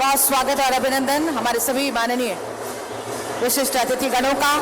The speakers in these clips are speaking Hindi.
बहुत स्वागत और अभिनंदन हमारे सभी माननीय विशिष्ट अतिथिगणों का।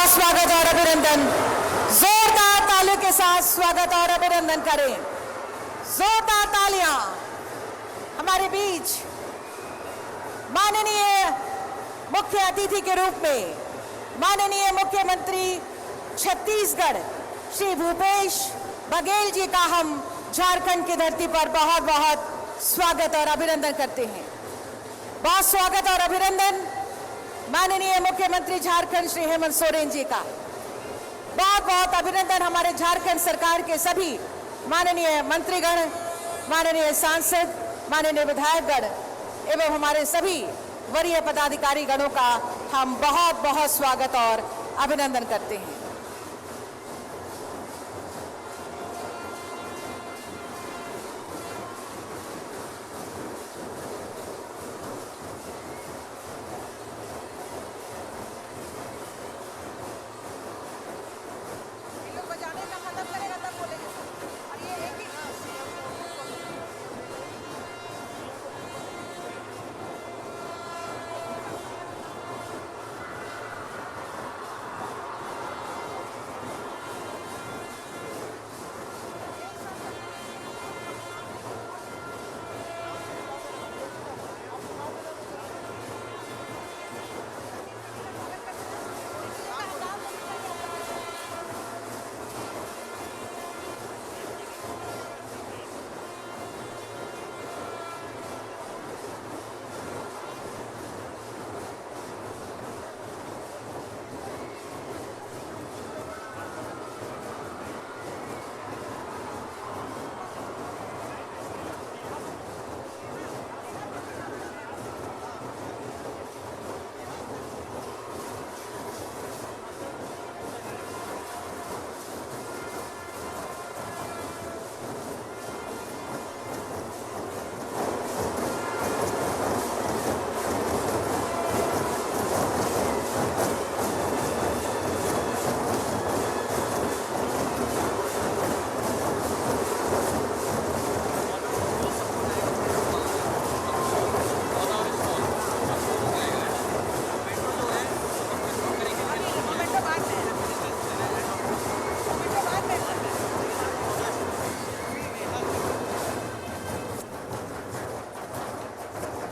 स्वागत और अभिनंदन, जोरदार तालियों के साथ स्वागत और अभिनंदन करें। जोरदार तालियां हमारे बीच माननीय मुख्य अतिथि के रूप में माननीय मुख्यमंत्री छत्तीसगढ़ श्री भूपेश बघेल जी का हम झारखंड की धरती पर बहुत बहुत स्वागत और अभिनंदन करते हैं। बहुत स्वागत और अभिनंदन माननीय मुख्यमंत्री झारखंड श्री हेमंत सोरेन जी का। बहुत बहुत अभिनंदन हमारे झारखंड सरकार के सभी माननीय मंत्रीगण, माननीय सांसद, माननीय विधायकगण एवं हमारे सभी वरीय पदाधिकारी गणों का हम बहुत बहुत स्वागत और अभिनंदन करते हैं।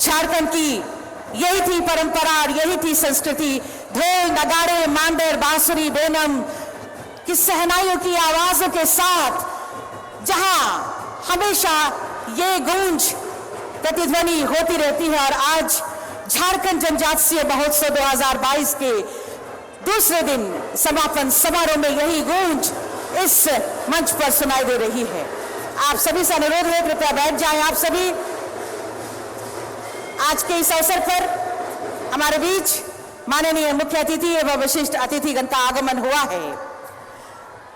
झारखंड की यही थी परंपरा और यही थी संस्कृति। ढोल, नगाड़े, मांदर, बांसुरी, बेनम की सहनाइयों की आवाजों के साथ जहां हमेशा ये गूंज प्रतिध्वनि होती रहती है। और आज झारखंड जनजातीय महोत्सव 2022 के दूसरे दिन समापन समारोह में यही गूंज इस मंच पर सुनाई दे रही है। आप सभी से अनुरोध है, कृपया बैठ जाएं। आप सभी, आज के इस अवसर पर हमारे बीच माननीय मुख्य अतिथि एवं विशिष्ट अतिथिगण का आगमन हुआ है।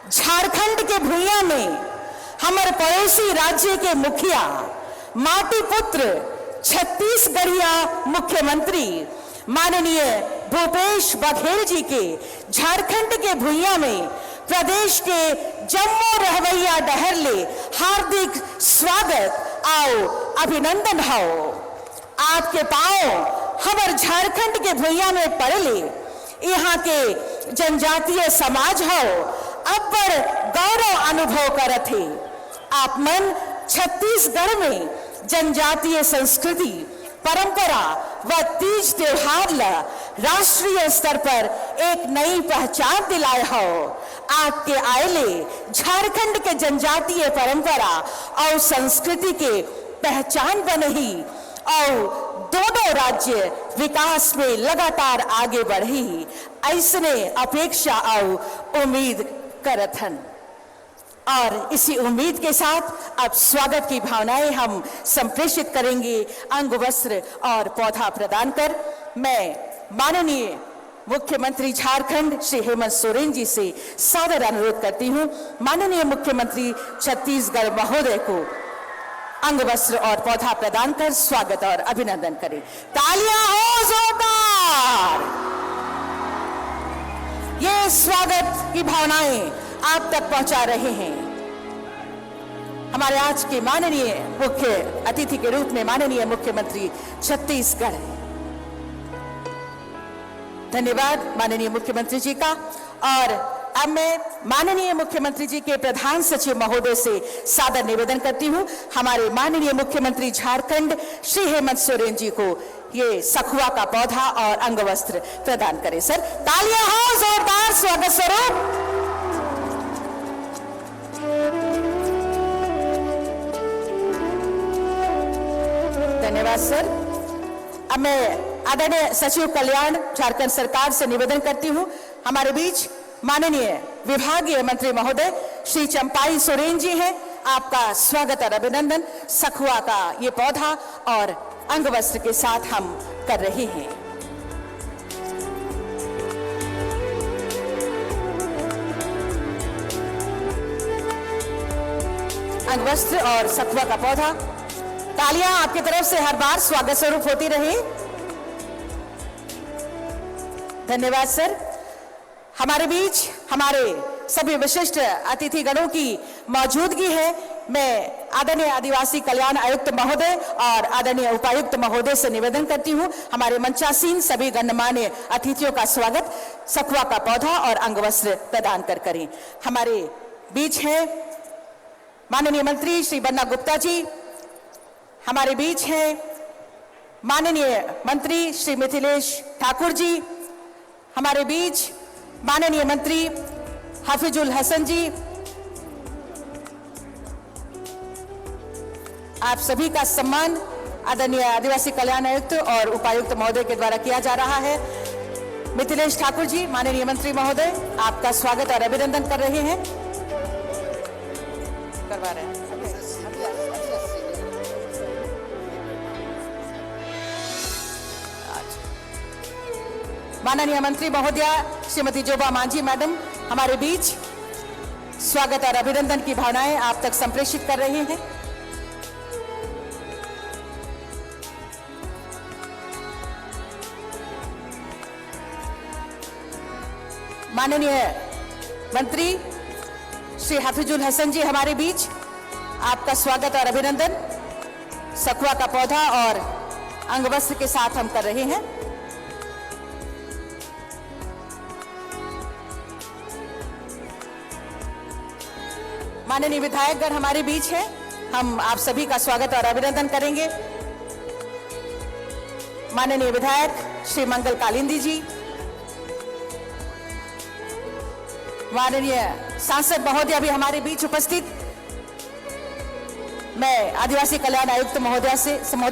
झारखंड के भूइयां में हमारे पड़ोसी राज्य के मुखिया, माटी पुत्र, छत्तीसगढ़िया मुख्यमंत्री माननीय भूपेश बघेल जी के झारखंड के भुइयां में प्रदेश के जम्मू रहवैया डहरले हार्दिक स्वागत आओ अभिनंदन हो। आपके पांव हमर झारखंड के भुइयां में पड़ले, यहाँ के जनजातीय समाज हो अब्बड़ गौरव अनुभव करत है। आप मन छत्तीसगढ़ में जनजातीय संस्कृति परंपरा व तीज त्योहार ला राष्ट्रीय स्तर पर एक नई पहचान दिलाए हो। आपके आयले झारखंड के जनजातीय परंपरा और संस्कृति के पहचान बनही और दोनों राज्य विकास में लगातार आगे बढ़ी, ऐसने अपेक्षा और उम्मीद करत हन। और इसी उम्मीद के साथ अब स्वागत की भावनाएं हम संप्रेषित करेंगे अंग वस्त्र और पौधा प्रदान कर। मैं माननीय मुख्यमंत्री झारखंड श्री हेमंत सोरेन जी से सादर अनुरोध करती हूं, माननीय मुख्यमंत्री छत्तीसगढ़ महोदय को अंग वस्त्र और पौधा प्रदान कर स्वागत और अभिनंदन करें। तालियां हो जोरदार। ये स्वागत की भावनाएं आप तक पहुंचा रहे हैं हमारे आज के माननीय मुख्य अतिथि के रूप में माननीय मुख्यमंत्री छत्तीसगढ़। धन्यवाद माननीय मुख्यमंत्री जी का। और अब मैं माननीय मुख्यमंत्री जी के प्रधान सचिव महोदय से सादर निवेदन करती हूं, हमारे माननीय मुख्यमंत्री झारखंड श्री हेमंत सोरेन जी को ये सखुआ का पौधा और अंग वस्त्र प्रदान करें। सर तालियां हो जोरदार स्वागत स्वरूप। धन्यवाद सर। अब मैं आदरणीय सचिव कल्याण झारखंड सरकार से निवेदन करती हूं, हमारे बीच माननीय विभागीय मंत्री महोदय श्री चंपाई सोरेन जी हैं। आपका स्वागत और अभिनंदन सखुआ का ये पौधा और अंग वस्त्र के साथ हम कर रहे हैं। अंग वस्त्र और सखुआ का पौधा, तालियां आपकी तरफ से हर बार स्वागत स्वरूप होती रही। धन्यवाद सर। हमारे बीच हमारे सभी विशिष्ट अतिथि गणों की मौजूदगी है। मैं आदरणीय आदिवासी कल्याण आयुक्त महोदय और आदरणीय उपायुक्त महोदय से निवेदन करती हूं, हमारे मंचासीन सभी गणमान्य अतिथियों का स्वागत सखुआ का पौधा और अंग वस्त्र प्रदान कर करें। हमारे बीच हैं माननीय मंत्री श्री बन्ना गुप्ता जी, हमारे बीच हैं माननीय मंत्री श्री मिथिलेश ठाकुर जी, हमारे बीच माननीय मंत्री हाफिजुल हसन जी। आप सभी का सम्मान आदरणीय आदिवासी कल्याण आयुक्त और उपायुक्त महोदय के द्वारा किया जा रहा है। मिथिलेश ठाकुर जी माननीय मंत्री महोदय आपका स्वागत और अभिनंदन कर रहे हैं, करवा रहे हैं। माननीय मंत्री महोदया श्रीमती जोबा मांझी मैडम हमारे बीच स्वागत और अभिनंदन की भावनाएं आप तक संप्रेषित कर रहे हैं। माननीय मंत्री श्री हाफिजुल हसन जी हमारे बीच आपका स्वागत और अभिनंदन सखुआ का पौधा और अंग वस्त्र के साथ हम कर रहे हैं। माननीय विधायकगण हमारे बीच हैं, हम आप सभी का स्वागत और अभिनंदन करेंगे। माननीय विधायक श्री मंगल कालिंदी जी, माननीय सांसद महोदय भी हमारे बीच उपस्थित। मैं आदिवासी कल्याण आयुक्त महोदय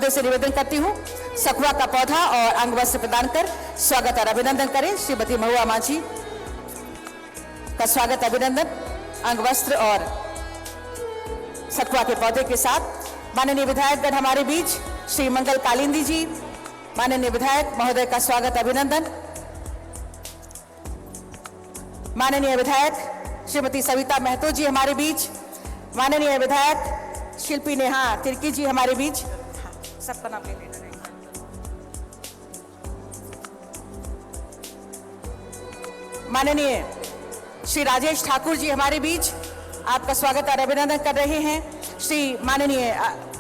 से निवेदन करती हूं, सखुआ का पौधा और अंग वस्त्र प्रदान कर स्वागत और अभिनंदन करें। श्रीमती महुआ मांझी का स्वागत अभिनंदन अंग वस्त्र और सखुआ के पौधे के साथ। माननीय विधायकगण हमारे बीच श्री मंगल कालिंदी जी, माननीय विधायक महोदय का स्वागत अभिनंदन। माननीय विधायक श्रीमती सविता महतो जी हमारे बीच, माननीय विधायक शिल्पी नेहा तिर्की जी हमारे बीच। सबका नाम ले लेना। माननीय श्री राजेश ठाकुर जी हमारे बीच आपका स्वागत और अभिनंदन कर रहे हैं। श्री माननीय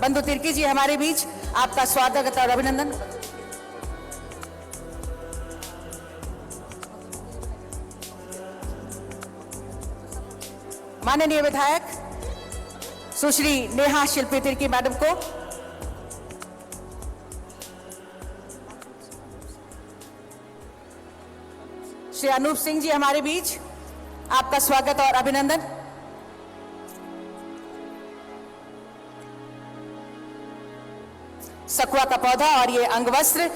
बंधु तिर्की जी हमारे बीच आपका स्वागत और अभिनंदन। माननीय विधायक सुश्री नेहा शिल्पी तिर्की मैडम को, श्री अनूप सिंह जी हमारे बीच आपका स्वागत और अभिनंदन। सखुआ का पौधा और ये अंगवस्त्र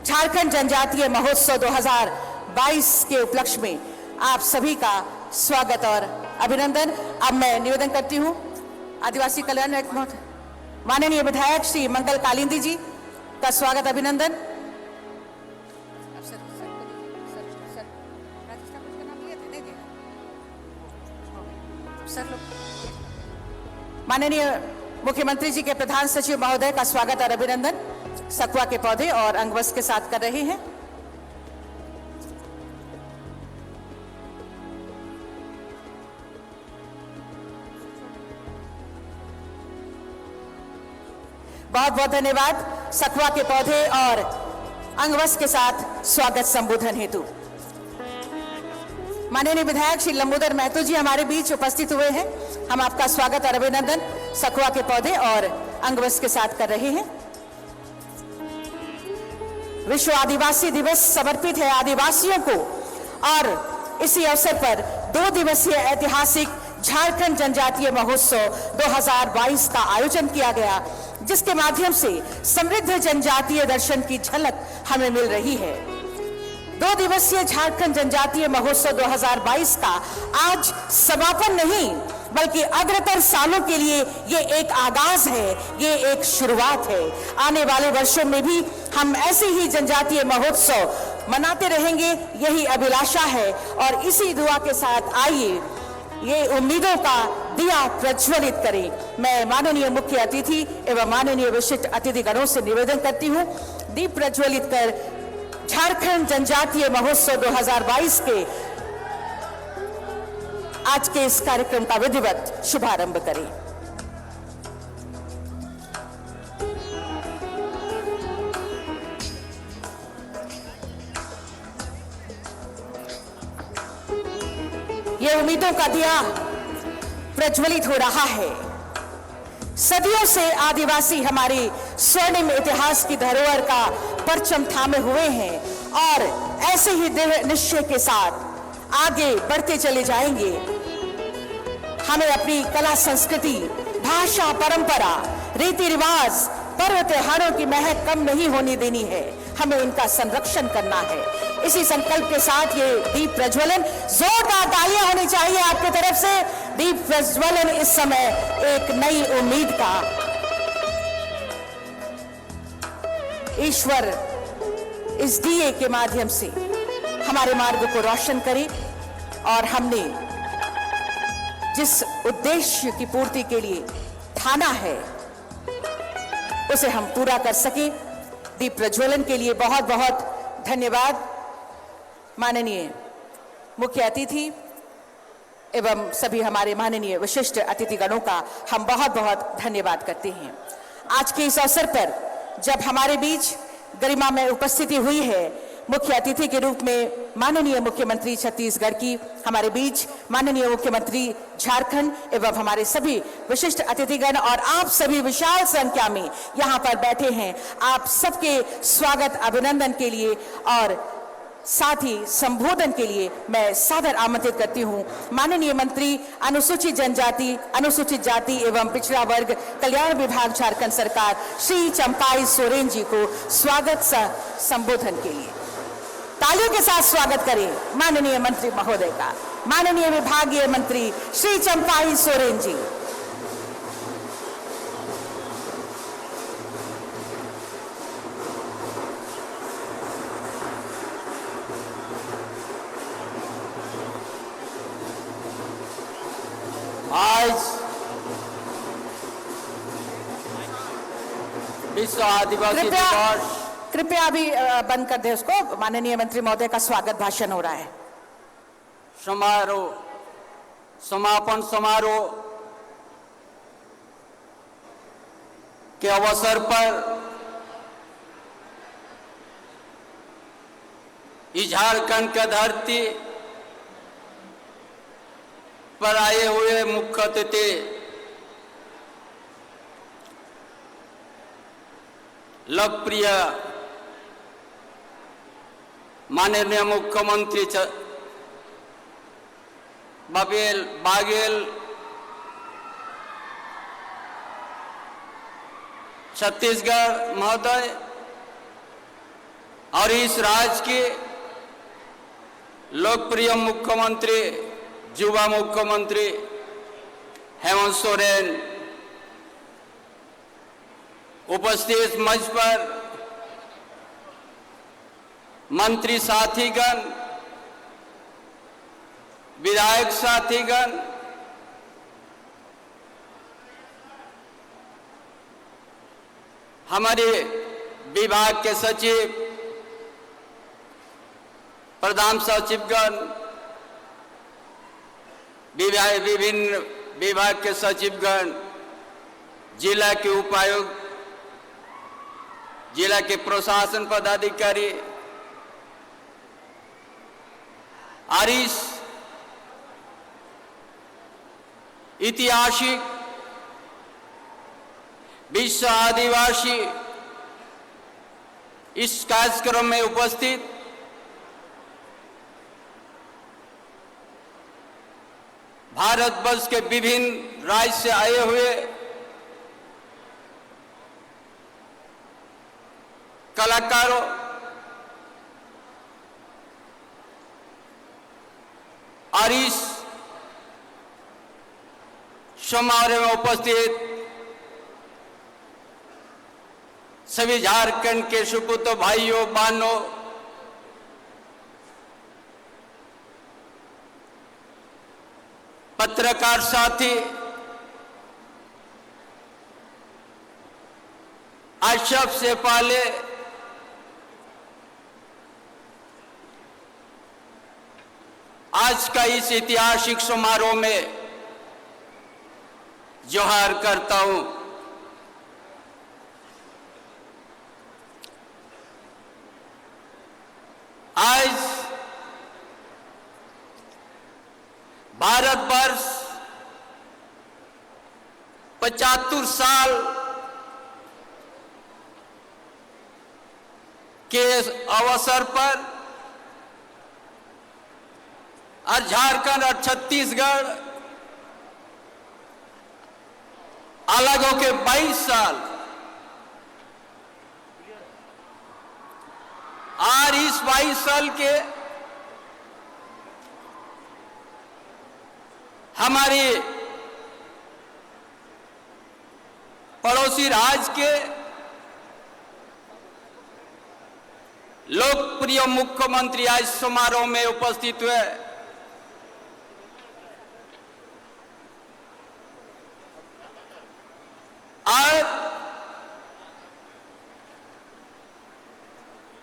झारखंड जनजातीय महोत्सव 2022 के उपलक्ष्य में आप सभी का स्वागत और अभिनंदन। अब मैं निवेदन करती हूं आदिवासी कल्याण माननीय विधायक श्री मंगल कालिंदी जी का स्वागत अभिनंदन। माननीय मुख्यमंत्री जी के प्रधान सचिव महोदय का स्वागत और अभिनंदन सखुआ के पौधे और अंगवस्त्र के साथ कर रहे हैं। बहुत बहुत धन्यवाद सखुआ के पौधे और अंगवस्त्र के साथ स्वागत संबोधन हेतु। माननीय विधायक श्री लंबोदर महतो जी हमारे बीच उपस्थित हुए हैं। हम आपका स्वागत और अभिनंदन सखुआ के पौधे और अंगवस्त्र के साथ कर रहे हैं। विश्व आदिवासी दिवस समर्पित है आदिवासियों को और इसी अवसर पर 2 दिवसीय ऐतिहासिक झारखंड जनजातीय महोत्सव 2022 का आयोजन किया गया, जिसके माध्यम से समृद्ध जनजातीय दर्शन की झलक हमें मिल रही है। 2 दिवसीय झारखंड जनजातीय महोत्सव 2022 का आज समापन नहीं बल्कि अग्रतर सालों के लिए ये एक आगाज है, ये एक शुरुआत है। आने वाले वर्षों में भी हम ऐसे ही जनजातीय महोत्सव मनाते रहेंगे, यही अभिलाषा है। और इसी दुआ के साथ आइए ये उम्मीदों का दिया प्रज्वलित करें। मैं माननीय मुख्य अतिथि एवं माननीय विशिष्ट अतिथिगणों से निवेदन करती हूँ, दीप प्रज्वलित कर झारखंड जनजातीय महोत्सव 2022 के आज के इस कार्यक्रम का विधिवत शुभारंभ करें। ये उम्मीदों का दिया प्रज्वलित हो रहा है। सदियों से आदिवासी हमारे स्वर्णिम इतिहास की धरोहर का परचम थामे हुए हैं और ऐसे ही दृढ़ निश्चय के साथ आगे बढ़ते चले जाएंगे। हमें अपनी कला संस्कृति, भाषा, परंपरा, रीति रिवाज, पर्व त्योहारों की महक कम नहीं होने देनी है। हमें इनका संरक्षण करना है। इसी संकल्प के साथ ये दीप प्रज्वलन, जोरदार तालियां होनी चाहिए आपकी तरफ से। दीप प्रज्वलन इस समय एक नई उम्मीद का, ईश्वर इस दिए के माध्यम से हमारे मार्ग को रोशन करे और हमने जिस उद्देश्य की पूर्ति के लिए ठाना है उसे हम पूरा कर सके। दीप प्रज्वलन के लिए बहुत बहुत धन्यवाद। माननीय मुख्य अतिथि एवं सभी हमारे माननीय विशिष्ट अतिथिगणों का हम बहुत बहुत धन्यवाद करते हैं। आज के इस अवसर पर जब हमारे बीच गरिमा में उपस्थिति हुई है, मुख्य अतिथि के रूप में माननीय मुख्यमंत्री छत्तीसगढ़ की हमारे बीच, माननीय मुख्यमंत्री झारखंड एवं हमारे सभी विशिष्ट अतिथिगण और आप सभी विशाल संख्या में यहाँ पर बैठे हैं। आप सबके स्वागत अभिनंदन के लिए और साथ ही संबोधन के लिए मैं सादर आमंत्रित करती हूँ माननीय मंत्री अनुसूचित जनजाति, अनुसूचित जाति एवं पिछड़ा वर्ग कल्याण विभाग झारखंड सरकार श्री चंपाई सोरेन जी को स्वागत सह संबोधन के लिए तालियों के साथ स्वागत करें माननीय मंत्री महोदय का। माननीय विभागीय मंत्री श्री चंपाई सोरेन जी। आज विश्व आदिवासी दिवस, कृपया अभी बंद कर दे उसको। माननीय मंत्री महोदय का स्वागत भाषण हो रहा है। समापन समारोह के अवसर पर इस झारखंड की धरती पर आए हुए मुख्य अतिथि लोकप्रिय माननीय मुख्यमंत्री बघेल छत्तीसगढ़ महोदय और इस राज्य के लोकप्रिय मुख्यमंत्री युवा मुख्यमंत्री हेमंत सोरेन, उपस्थित मंच पर मंत्री साथीगण, विधायक साथीगण, हमारे विभाग के सचिव, प्रधान सचिवगण, विभिन्न विभाग के सचिवगण, जिला के उपायुक्त, जिला के प्रशासन पदाधिकारी, और इस ऐतिहासिक विश्व आदिवासी इस कार्यक्रम में उपस्थित भारतवर्ष के विभिन्न राज्य से आए हुए कलाकारों, और इस समारोह में उपस्थित सभी झारखंड के सुपुत्र भाइयों बहनों, पत्रकार साथी, आज सबसे पहले आज का इस ऐतिहासिक समारोह में जोहार करता हूं। आज भारतवर्ष 75 साल के अवसर पर और झारखंड और छत्तीसगढ़ अलग होके 22 साल, और इस 22 साल के हमारे पड़ोसी राज्य के लोकप्रिय मुख्यमंत्री आज समारोह में उपस्थित हुए। आज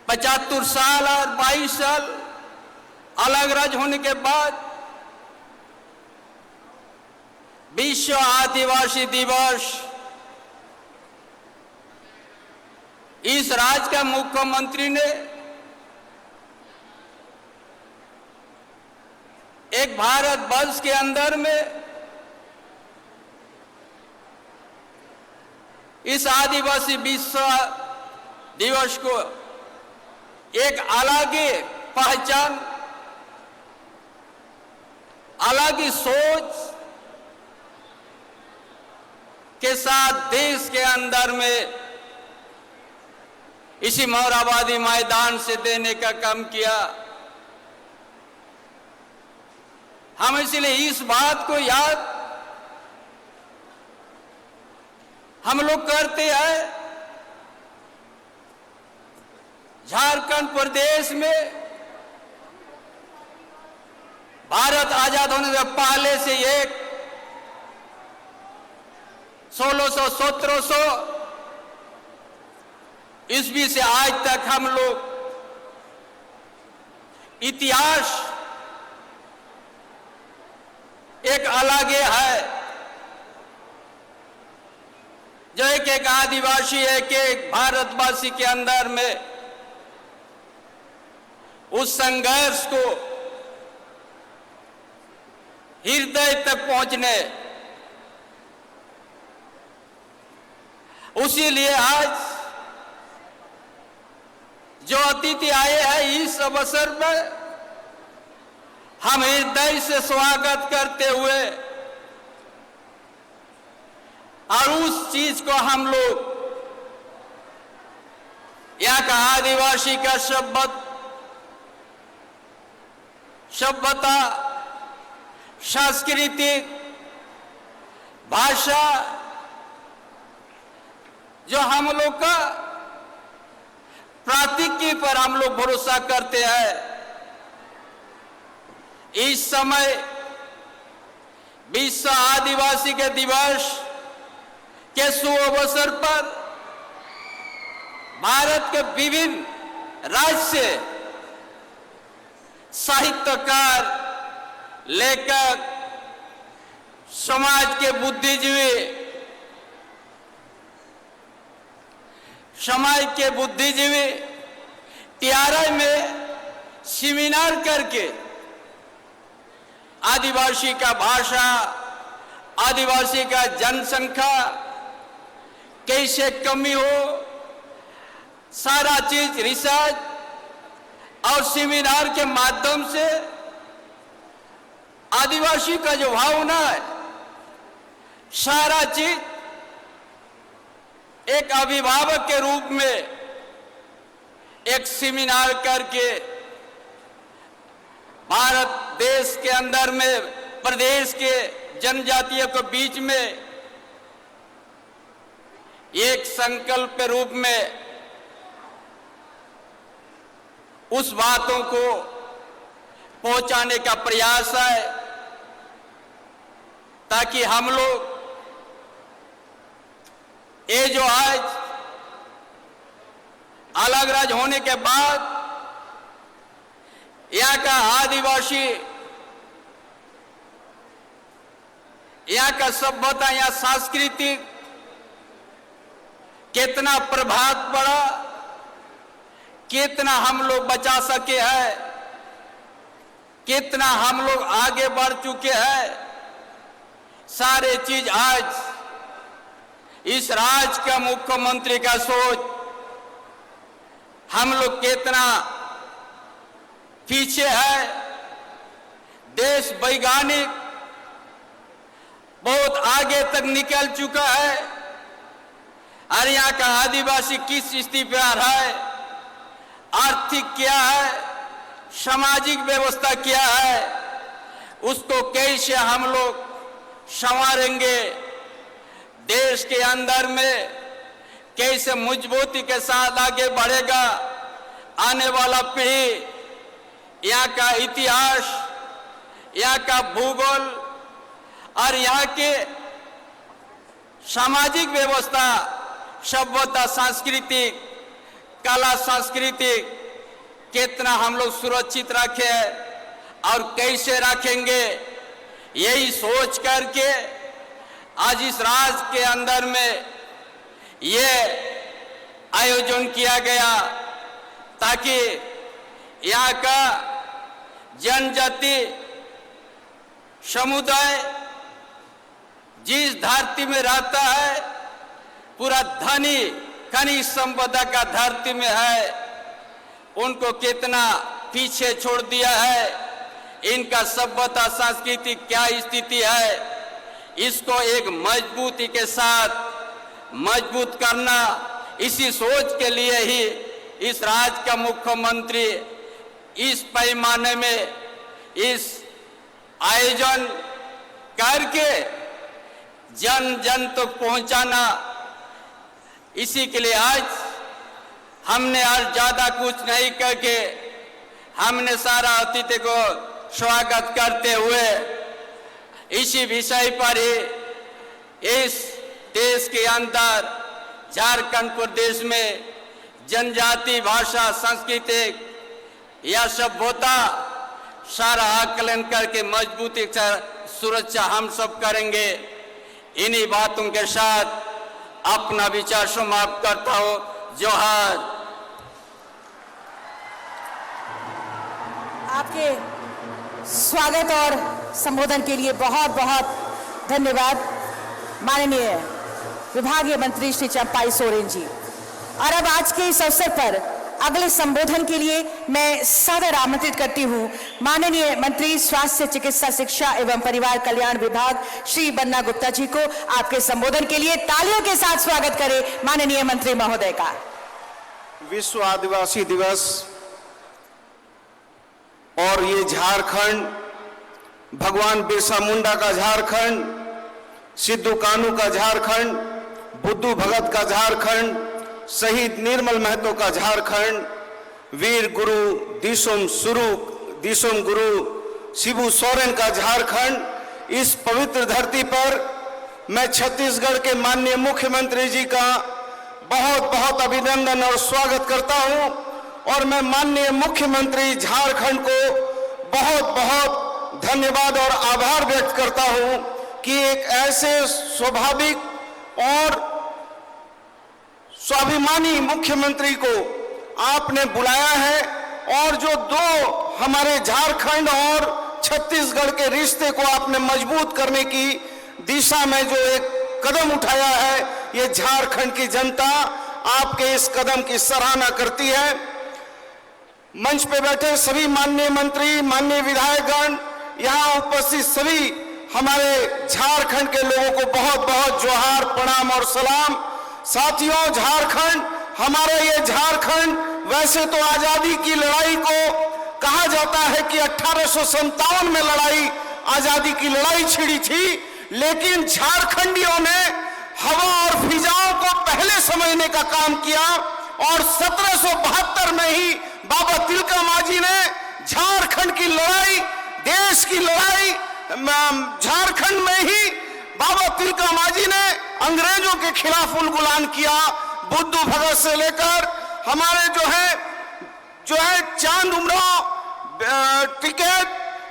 75 साल और 22 साल अलग राज्य होने के बाद विश्व आदिवासी दिवस इस राज्य का मुख्यमंत्री ने एक भारत वर्ष के अंदर में इस आदिवासी विश्व दिवस को एक अलग ही पहचान, अलग ही सोच के साथ देश के अंदर में इसी मोरहाबादी मैदान से देने का काम किया। हम इसलिए इस बात को याद हम लोग करते हैं। झारखंड प्रदेश में भारत आजाद होने से पहले से एक 1600-1700 ईस्वी से आज तक हम लोग इतिहास एक अलग ही है, जो एक एक आदिवासी, एक एक भारतवासी के अंदर में उस संघर्ष को हृदय तक पहुंचने, उसी लिए आज जो अतिथि आए हैं इस अवसर पर हम हृदय से स्वागत करते हुए और उस चीज को हम लोग यहाँ का आदिवासी का सभ्यता, सांस्कृतिक, भाषा, जो हम लोग का प्रातिनिध्य पर हम लोग भरोसा करते हैं, इस समय विश्व आदिवासी के दिवस के शुभ अवसर पर भारत के विभिन्न राज्य से साहित्यकार, लेखक, समाज के बुद्धिजीवी टीआरआई में सेमिनार करके आदिवासी का भाषा, आदिवासी का जनसंख्या कैसे कमी हो, सारा चीज रिसर्च और सेमिनार के माध्यम से आदिवासी का जो भावना है, सारा चीज एक अभिभावक के रूप में एक सेमिनार करके भारत देश के अंदर में प्रदेश के जनजातियों के बीच में एक संकल्प के रूप में उस बातों को पहुंचाने का प्रयास है, ताकि हम लोग ये जो आज अलग राज्य होने के बाद यहाँ का आदिवासी, यहाँ का सभ्यता, यहाँ सांस्कृतिक कितना प्रभाव पड़ा, कितना हम लोग बचा सके हैं, कितना हम लोग आगे बढ़ चुके हैं, सारे चीज आज इस राज्य का मुख्यमंत्री का सोच, हम लोग कितना पीछे है, देश वैज्ञानिक बहुत आगे तक निकल चुका है, और यहाँ का आदिवासी किस स्थिति पर है, आर्थिक क्या है, सामाजिक व्यवस्था क्या है, उसको कैसे हम लोग संवारेंगे, देश के अंदर में कैसे मजबूती के साथ आगे बढ़ेगा आने वाला पीढ़ी, यहाँ का इतिहास, यहाँ का भूगोल और यहाँ के सामाजिक व्यवस्था, सभ्यता, सांस्कृतिक, कला, सांस्कृतिक कितना हम लोग सुरक्षित रखें और कैसे रखेंगे, यही सोच करके आज इस राज्य के अंदर में ये आयोजन किया गया, ताकि यहाँ का जनजाति समुदाय जिस धरती में रहता है, पूरा धनी खनिज संपदा का धरती में है, उनको कितना पीछे छोड़ दिया है, इनका सभ्यता संस्कृति क्या स्थिति है, इसको एक मजबूती के साथ मजबूत करना, इसी सोच के लिए ही इस राज्य का मुख्यमंत्री इस पैमाने में इस आयोजन करके जन जन तक पहुंचाना, इसी के लिए आज हमने आज ज्यादा कुछ नहीं करके हमने सारा अतिथि को स्वागत करते हुए इसी विषय पर ही इस देश के अंदर झारखंड प्रदेश में जनजाति, भाषा, सांस्कृतिक या सभ्यता सारा आकलन करके मजबूती से सुरक्षा हम सब करेंगे। इन्हीं बातों के साथ अपना विचार समाप्त करता हूं। जोहार। आपके स्वागत और संबोधन के लिए बहुत बहुत धन्यवाद माननीय विभागीय मंत्री श्री चंपाई सोरेन जी। और अब आज के इस अवसर पर अगले संबोधन के लिए मैं सादर आमंत्रित करती हूं माननीय मंत्री स्वास्थ्य चिकित्सा शिक्षा एवं परिवार कल्याण विभाग श्री बन्ना गुप्ता जी को। आपके संबोधन के लिए तालियों के साथ स्वागत करें माननीय मंत्री महोदय का। विश्व आदिवासी दिवस और ये झारखंड, भगवान बिरसा मुंडा का झारखंड, सिद्धू कान्हू का झारखंड, बुद्धू भगत का झारखंड, शहीद निर्मल महतो का झारखंड, वीर गुरु दिसोम गुरु शिबू सोरेन का झारखंड, इस पवित्र धरती पर मैं छत्तीसगढ़ के माननीय मुख्यमंत्री जी का बहुत बहुत अभिनंदन और स्वागत करता हूं। और मैं माननीय मुख्यमंत्री झारखंड को बहुत बहुत धन्यवाद और आभार व्यक्त करता हूं कि एक ऐसे स्वाभाविक और स्वाभिमानी मुख्यमंत्री को आपने बुलाया है और जो दो हमारे झारखंड और छत्तीसगढ़ के रिश्ते को आपने मजबूत करने की दिशा में जो एक कदम उठाया है, ये झारखंड की जनता आपके इस कदम की सराहना करती है। मंच पे बैठे सभी माननीय मंत्री, माननीय विधायकगण, यहाँ उपस्थित सभी हमारे झारखंड के लोगों को बहुत बहुत जोहार, प्रणाम और सलाम। साथियों, झारखंड, हमारा ये झारखंड वैसे तो आजादी की लड़ाई को कहा जाता है कि 1857 में आजादी की लड़ाई छिड़ी थी, लेकिन झारखंडियों ने हवा और फिजाओं को पहले समझने का काम किया और 1772 में ही बाबा तिलका मांझी ने झारखंड की लड़ाई, देश की लड़ाई, झारखंड में ही बाबा तिलका मांझी ने अंग्रेजों के खिलाफ उलगुलान किया। बुद्धू भगत से लेकर हमारे जो है चांद उमराव टिकैत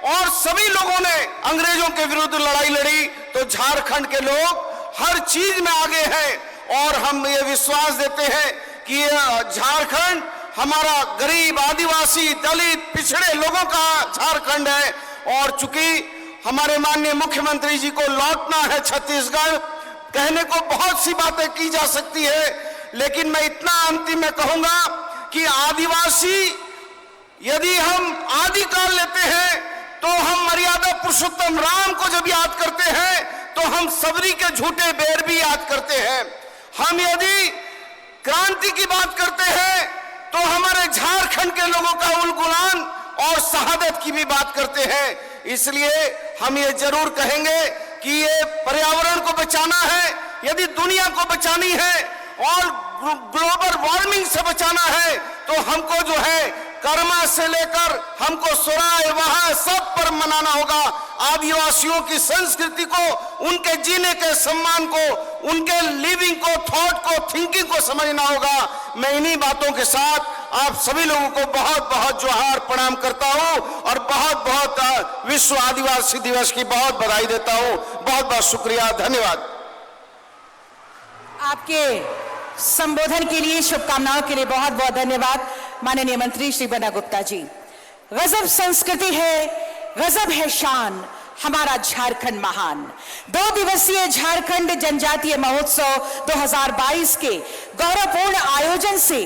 और सभी लोगों ने अंग्रेजों के विरुद्ध लड़ाई लड़ी। तो झारखंड के लोग हर चीज में आगे हैं और हम ये विश्वास देते हैं कि ये झारखंड हमारा गरीब, आदिवासी, दलित, पिछड़े लोगों का झारखंड है। और चूंकि हमारे माननीय मुख्यमंत्री जी को लौटना है छत्तीसगढ़, कहने को बहुत सी बातें की जा सकती है, लेकिन मैं इतना अंतिम में कहूंगा कि आदिवासी, यदि हम आदिकाल लेते हैं तो हम मर्यादा पुरुषोत्तम राम को जब याद करते हैं तो हम सबरी के झूठे बेर भी याद करते हैं। हम यदि क्रांति की बात करते हैं तो हमारे झारखंड के लोगों का उलगुलान और शहादत की भी बात करते हैं। इसलिए हम ये जरूर कहेंगे कि ये पर्यावरण को बचाना है, यदि दुनिया को बचानी है और ग्लोबल वार्मिंग से बचाना है तो हमको जो है कर्मा से लेकर हमको सुराय वहां सब पर मनाना होगा। आदिवासियों की संस्कृति को, उनके जीने के सम्मान को, उनके लिविंग को, थॉट को, थिंकिंग को समझना होगा। मैं इन्हीं बातों के साथ आप सभी लोगों को बहुत बहुत जोहार, प्रणाम करता हूं और बहुत बहुत विश्व आदिवासी दिवस की बहुत बधाई देता हूं। बहुत बहुत शुक्रिया, धन्यवाद। आपके संबोधन के लिए, शुभकामनाओं के लिए बहुत बहुत धन्यवाद माननीय मंत्री श्री बन्ना गुप्ता जी। गजब संस्कृति है, गजब है शान, हमारा झारखंड महान। 2 दिवसीय झारखंड जनजातीय महोत्सव 2022 के गौरवपूर्ण आयोजन से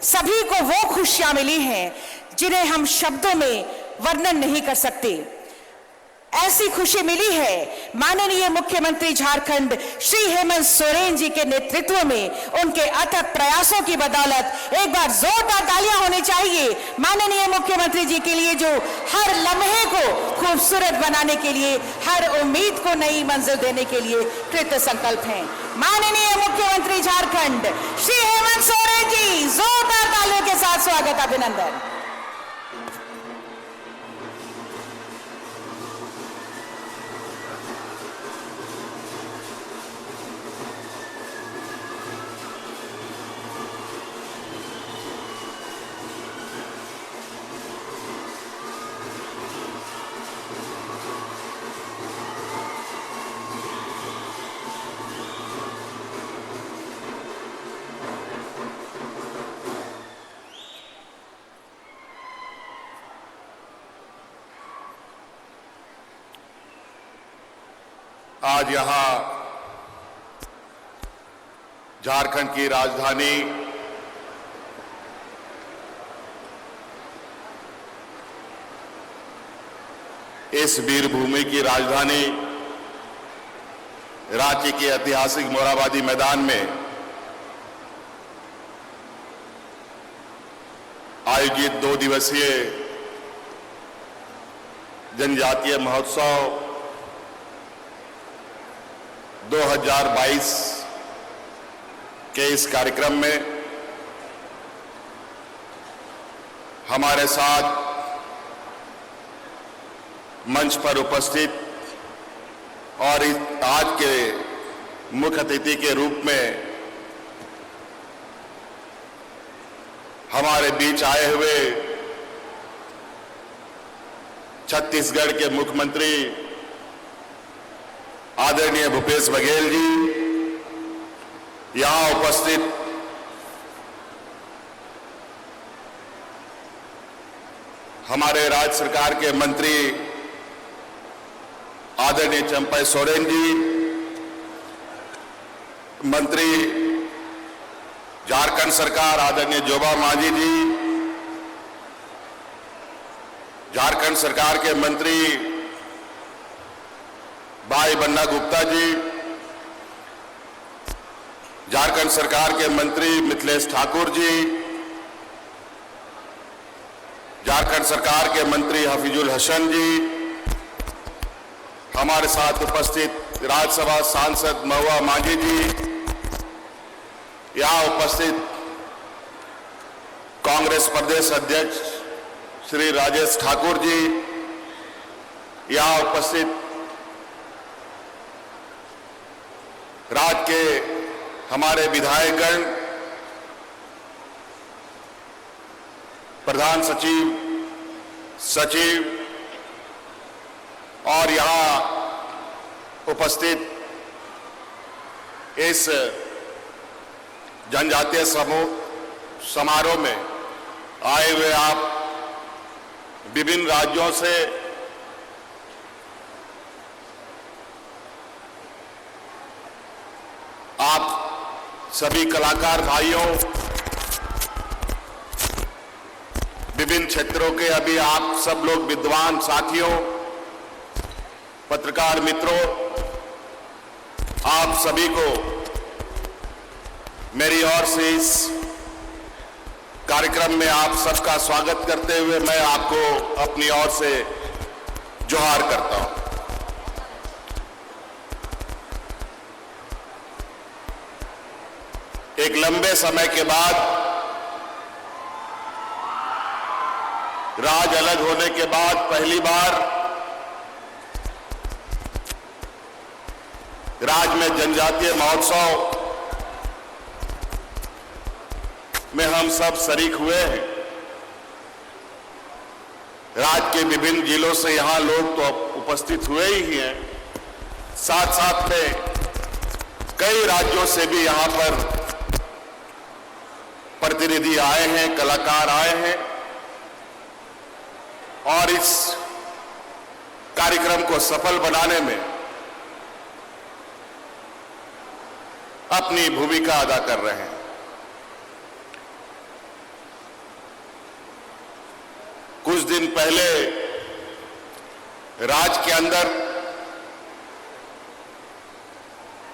सभी को वो खुशियां मिली हैं जिन्हें हम शब्दों में वर्णन नहीं कर सकते। ऐसी खुशी मिली है माननीय मुख्यमंत्री झारखंड श्री हेमंत सोरेन जी के नेतृत्व में, उनके अथक प्रयासों की बदौलत। एक बार जोरदार तालियां होनी चाहिए माननीय मुख्यमंत्री जी के लिए, जो हर लम्हे को खूबसूरत बनाने के लिए, हर उम्मीद को नई मंजिल देने के लिए कृत संकल्प हैं। माननीय मुख्यमंत्री झारखंड श्री हेमंत सोरेन जी, जोरदार तालियों के साथ स्वागत, अभिनंदन। आज यहां झारखंड की राजधानी इस वीर भूमि की राजधानी रांची के ऐतिहासिक मोरहाबादी मैदान में आयोजित 2 दिवसीय जनजातीय महोत्सव 2022 के इस कार्यक्रम में हमारे साथ मंच पर उपस्थित और आज के मुख्य अतिथि के रूप में हमारे बीच आए हुए छत्तीसगढ़ के मुख्यमंत्री आदरणीय भूपेश बघेल जी, यहां उपस्थित हमारे राज्य सरकार के मंत्री आदरणीय चंपई सोरेन जी, मंत्री झारखंड सरकार आदरणीय जोबा मांझी जी, झारखंड सरकार के मंत्री भाई बन्ना गुप्ता जी, झारखंड सरकार के मंत्री मिथिलेश ठाकुर जी, झारखंड सरकार के मंत्री हफीजुल हसन जी, हमारे साथ उपस्थित राज्यसभा सांसद महुआ मांझी जी, यहां उपस्थित कांग्रेस प्रदेश अध्यक्ष श्री राजेश ठाकुर जी, यहां उपस्थित राज्य के हमारे विधायकगण, प्रधान सचिव, सचिव और यहां उपस्थित इस जनजातीय समारोह में आए हुए आप विभिन्न राज्यों से आप सभी कलाकार भाइयों, विभिन्न क्षेत्रों के अभी आप सब लोग विद्वान साथियों, पत्रकार मित्रों, आप सभी को मेरी ओर से इस कार्यक्रम में आप सबका स्वागत करते हुए मैं आपको अपनी ओर से जोहार करता हूं। एक लंबे समय के बाद, राज्य अलग होने के बाद पहली बार राज्य में जनजातीय महोत्सव में हम सब शरीक हुए हैं। राज्य के विभिन्न जिलों से यहां लोग तो उपस्थित हुए ही हैं, साथ साथ में कई राज्यों से भी यहां पर प्रतिनिधि आए हैं, कलाकार आए हैं और इस कार्यक्रम को सफल बनाने में अपनी भूमिका अदा कर रहे हैं। कुछ दिन पहले राज्य के अंदर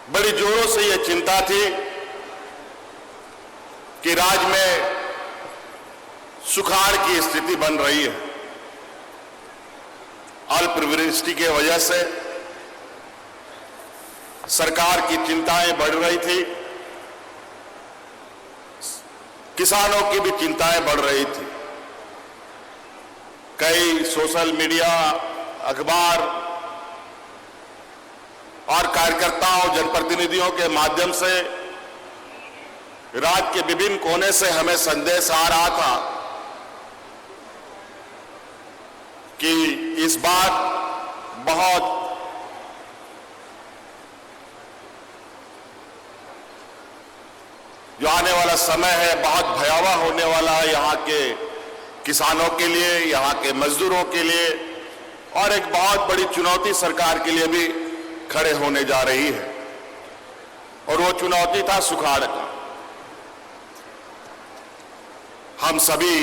बड़ी जोरों से यह चिंता थी कि राज्य में सुखाड़ की स्थिति बन रही है। अल्पवृष्टि की वजह से सरकार की चिंताएं बढ़ रही थी, किसानों की भी चिंताएं बढ़ रही थी। कई सोशल मीडिया, अखबार और कार्यकर्ताओं, जनप्रतिनिधियों के माध्यम से राज्य के विभिन्न कोने से हमें संदेश आ रहा था कि इस बार बहुत जो आने वाला समय है बहुत भयावह होने वाला है यहाँ के किसानों के लिए, यहाँ के मजदूरों के लिए और एक बहुत बड़ी चुनौती सरकार के लिए भी खड़े होने जा रही है, और वो चुनौती था सुखाड़ का। हम सभी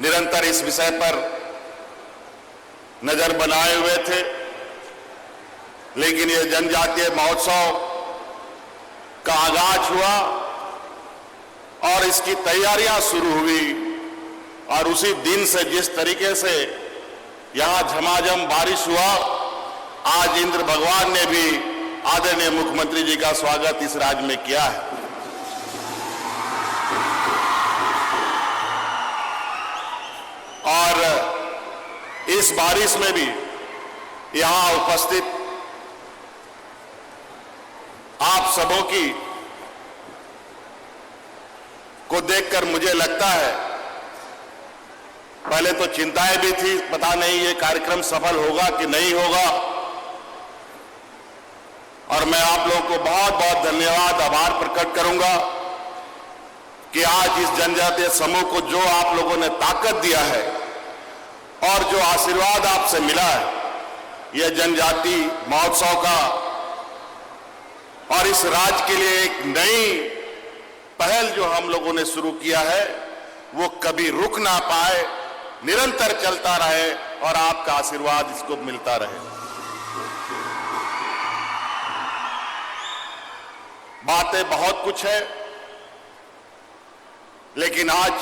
निरंतर इस विषय पर नजर बनाए हुए थे, लेकिन ये जनजातीय महोत्सव का आगाज हुआ और इसकी तैयारियां शुरू हुई, और उसी दिन से जिस तरीके से यहां झमाझम बारिश हुआ, आज इंद्र भगवान ने भी आदरणीय मुख्यमंत्री जी का स्वागत इस राज्य में किया है। और इस बारिश में भी यहां उपस्थित आप सबों की को देखकर मुझे लगता है, पहले तो चिंताएं भी थी, पता नहीं ये कार्यक्रम सफल होगा कि नहीं होगा, और मैं आप लोगों को बहुत बहुत धन्यवाद, आभार प्रकट करूंगा कि आज इस जनजातीय समूह को जो आप लोगों ने ताकत दिया है और जो आशीर्वाद आपसे मिला है, यह जनजाति महोत्सव का और इस राज्य के लिए एक नई पहल जो हम लोगों ने शुरू किया है, वो कभी रुक ना पाए, निरंतर चलता रहे और आपका आशीर्वाद इसको मिलता रहे। बातें बहुत कुछ है, लेकिन आज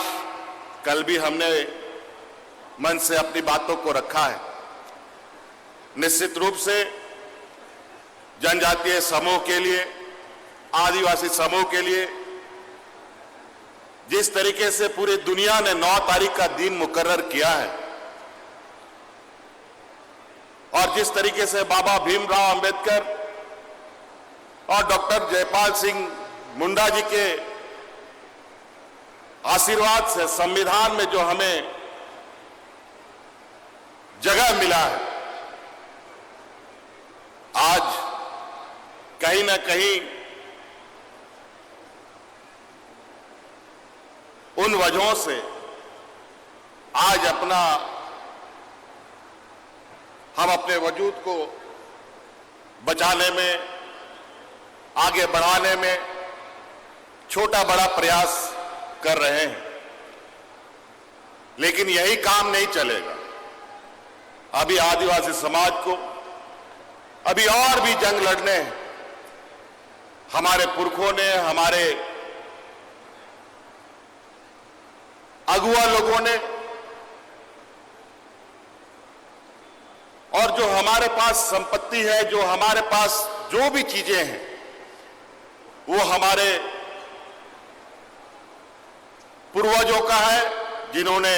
कल भी हमने मन से अपनी बातों को रखा है। निश्चित रूप से जनजातीय समूह के लिए, आदिवासी समूह के लिए जिस तरीके से पूरी दुनिया ने 9 तारीख का दिन मुकर्रर किया है, और जिस तरीके से बाबा भीमराव अंबेडकर और डॉक्टर जयपाल सिंह मुंडा जी के आशीर्वाद से संविधान में जो हमें जगह मिला है, आज कहीं ना कहीं उन वजहों से आज हम अपने वजूद को बचाने में, आगे बढ़ाने में छोटा बड़ा प्रयास कर रहे हैं, लेकिन यही काम नहीं चलेगा। अभी आदिवासी समाज को अभी और भी जंग लड़ने हैं। हमारे पुरखों ने, हमारे अगुआ लोगों ने, और जो हमारे पास संपत्ति है, जो हमारे पास जो भी चीजें हैं, वो हमारे पूर्वजों का है, जिन्होंने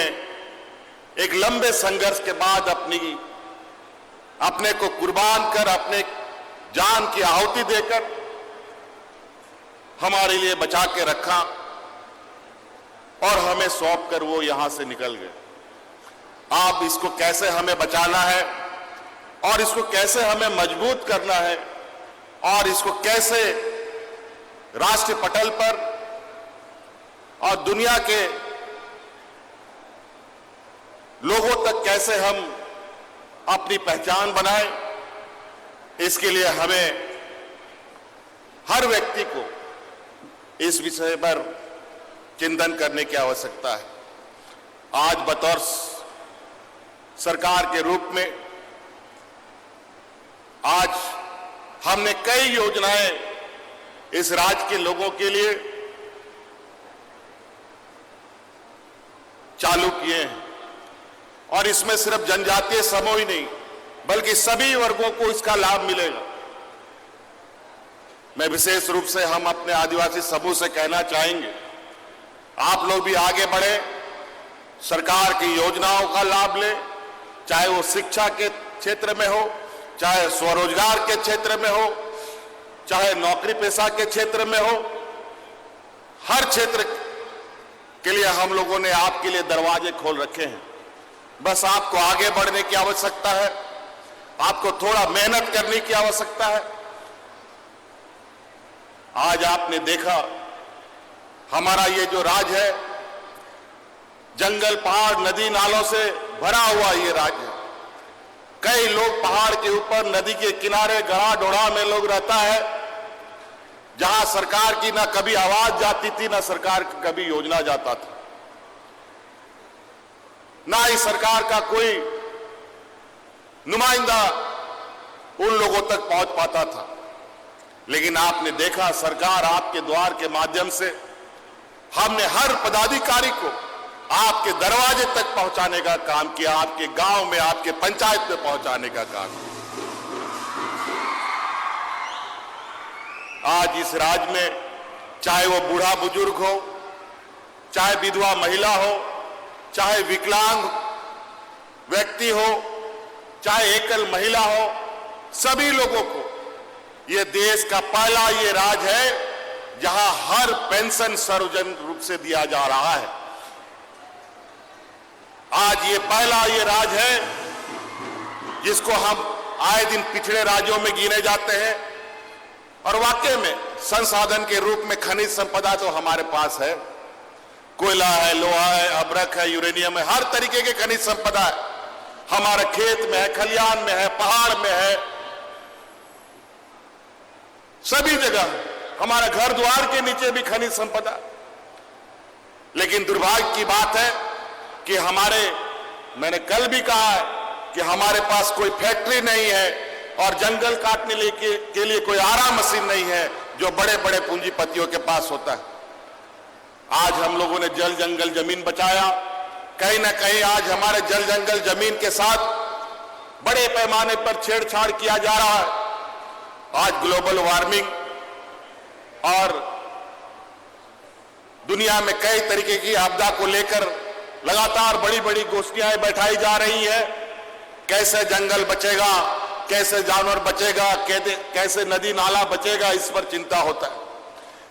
एक लंबे संघर्ष के बाद अपने को कुर्बान कर, अपने जान की आहुति देकर हमारे लिए बचा के रखा और हमें सौंप कर वो यहां से निकल गए। आप इसको कैसे हमें बचाना है और इसको कैसे हमें मजबूत करना है और इसको कैसे राष्ट्रीय पटल पर और दुनिया के लोगों तक कैसे हम अपनी पहचान बनाएं, इसके लिए हमें हर व्यक्ति को इस विषय पर चिंतन करने की आवश्यकता है। आज बतौर सरकार के रूप में आज हमने कई योजनाएं इस राज्य के लोगों के लिए चालू किए हैं, और इसमें सिर्फ जनजातीय समूह ही नहीं बल्कि सभी वर्गों को इसका लाभ मिलेगा। मैं विशेष रूप से हम अपने आदिवासी समूह से कहना चाहेंगे, आप लोग भी आगे बढ़े, सरकार की योजनाओं का लाभ लें, चाहे वो शिक्षा के क्षेत्र में हो, चाहे स्वरोजगार के क्षेत्र में हो, चाहे नौकरी पेशा के क्षेत्र में हो। हर क्षेत्र के लिए हम लोगों ने आपके लिए दरवाजे खोल रखे हैं। बस आपको आगे बढ़ने की आवश्यकता है, आपको थोड़ा मेहनत करने की आवश्यकता है। आज आपने देखा हमारा ये जो राज्य है, जंगल, पहाड़, नदी, नालों से भरा हुआ ये राज्य है। कई लोग पहाड़ के ऊपर, नदी के किनारे, गड़ा डोड़ा में लोग रहता है, जहां सरकार की ना कभी आवाज जाती थी, ना सरकार की कभी योजना जाता था, ना ही सरकार का कोई नुमाइंदा उन लोगों तक पहुंच पाता था। लेकिन आपने देखा, सरकार आपके द्वार के माध्यम से हमने हर पदाधिकारी को आपके दरवाजे तक पहुंचाने का काम किया, आपके गांव में, आपके पंचायत में पहुंचाने का काम किया। आज इस राज्य में चाहे वो बूढ़ा बुजुर्ग हो, चाहे विधवा महिला हो, चाहे विकलांग व्यक्ति हो, चाहे एकल महिला हो, सभी लोगों को ये देश का पहला ये राज्य है जहां हर पेंशन सार्वजनिक रूप से दिया जा रहा है। आज ये पहला ये राज्य है जिसको हम आए दिन पिछड़े राज्यों में गिने जाते हैं, और वाकई में संसाधन के रूप में खनिज संपदा तो हमारे पास है, कोयला है, लोहा है, अभ्रक है, यूरेनियम है, हर तरीके के खनिज संपदा है, हमारे खेत में है, खलियान में है, पहाड़ में है, सभी जगह, हमारे घर द्वार के नीचे भी खनिज संपदा। लेकिन दुर्भाग्य की बात है कि मैंने कल भी कहा है कि हमारे पास कोई फैक्ट्री नहीं है और जंगल काटने के लिए कोई आराम मशीन नहीं है जो बड़े बड़े पूंजीपतियों के पास होता है। आज हम लोगों ने जल जंगल जमीन बचाया, कहीं ना कहीं आज हमारे जल जंगल जमीन के साथ बड़े पैमाने पर छेड़छाड़ किया जा रहा है। आज ग्लोबल वार्मिंग और दुनिया में कई तरीके की आपदा को लेकर लगातार बड़ी बड़ी गोष्ठियां बैठाई जा रही है। कैसे जंगल बचेगा, कैसे जानवर बचेगा, कैसे नदी नाला बचेगा, इस पर चिंता होता है।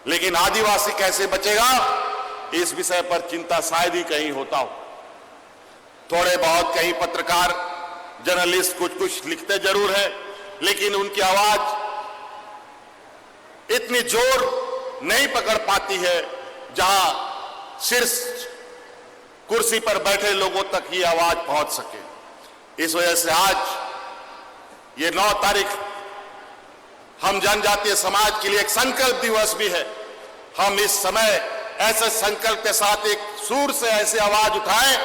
लेकिन आदिवासी कैसे बचेगा, इस विषय पर चिंता शायद ही कहीं होता हो। थोड़े बहुत कहीं पत्रकार, जर्नलिस्ट कुछ कुछ लिखते जरूर है, लेकिन उनकी आवाज इतनी जोर नहीं पकड़ पाती है जहां शीर्ष कुर्सी पर बैठे लोगों तक ये आवाज पहुंच सके। इस वजह से आज ये 9 तारीख हम जनजातीय समाज के लिए एक संकल्प दिवस भी है। हम इस समय ऐसे संकल्प के साथ एक सुर से ऐसे आवाज उठाएं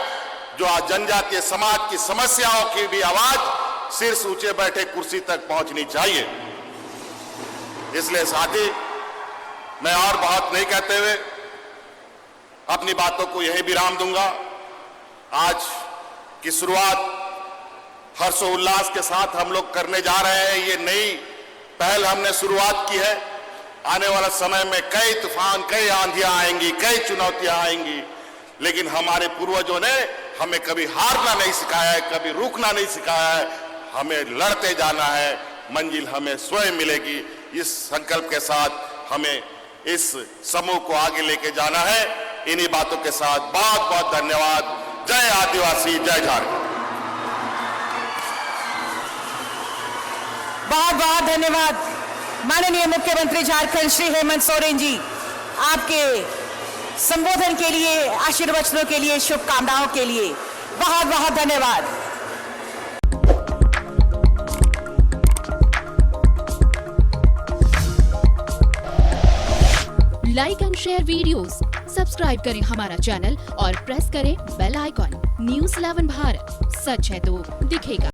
जो आज जनजातीय समाज की समस्याओं की भी आवाज शीर्ष ऊंचे बैठे कुर्सी तक पहुंचनी चाहिए। इसलिए साथी, मैं और बहुत नहीं कहते हुए अपनी बातों को यही विराम दूंगा। आज की शुरुआत हर्षोल्लास के साथ हम लोग करने जा रहे हैं। ये नई पहल हमने शुरुआत की है। आने वाला समय में कई तूफान, कई आंधियां आएंगी, कई चुनौतियां आएंगी, लेकिन हमारे पूर्वजों ने हमें कभी हारना नहीं सिखाया है, कभी रुकना नहीं सिखाया है। हमें लड़ते जाना है, मंजिल हमें स्वयं मिलेगी। इस संकल्प के साथ हमें इस समूह को आगे लेके जाना है। इन्हीं बातों के साथ बहुत बहुत धन्यवाद। जय आदिवासी, जय झारखंड। बहुत बहुत धन्यवाद माननीय मुख्यमंत्री झारखंड श्री हेमंत सोरेन जी, आपके संबोधन के लिए, आशीर्वचनों के लिए, शुभकामनाओं के लिए बहुत बहुत धन्यवाद। Like and share videos, subscribe करें हमारा चैनल और प्रेस करें बेल आइकॉन। न्यूज़ 11 भारत, सच है तो दिखेगा।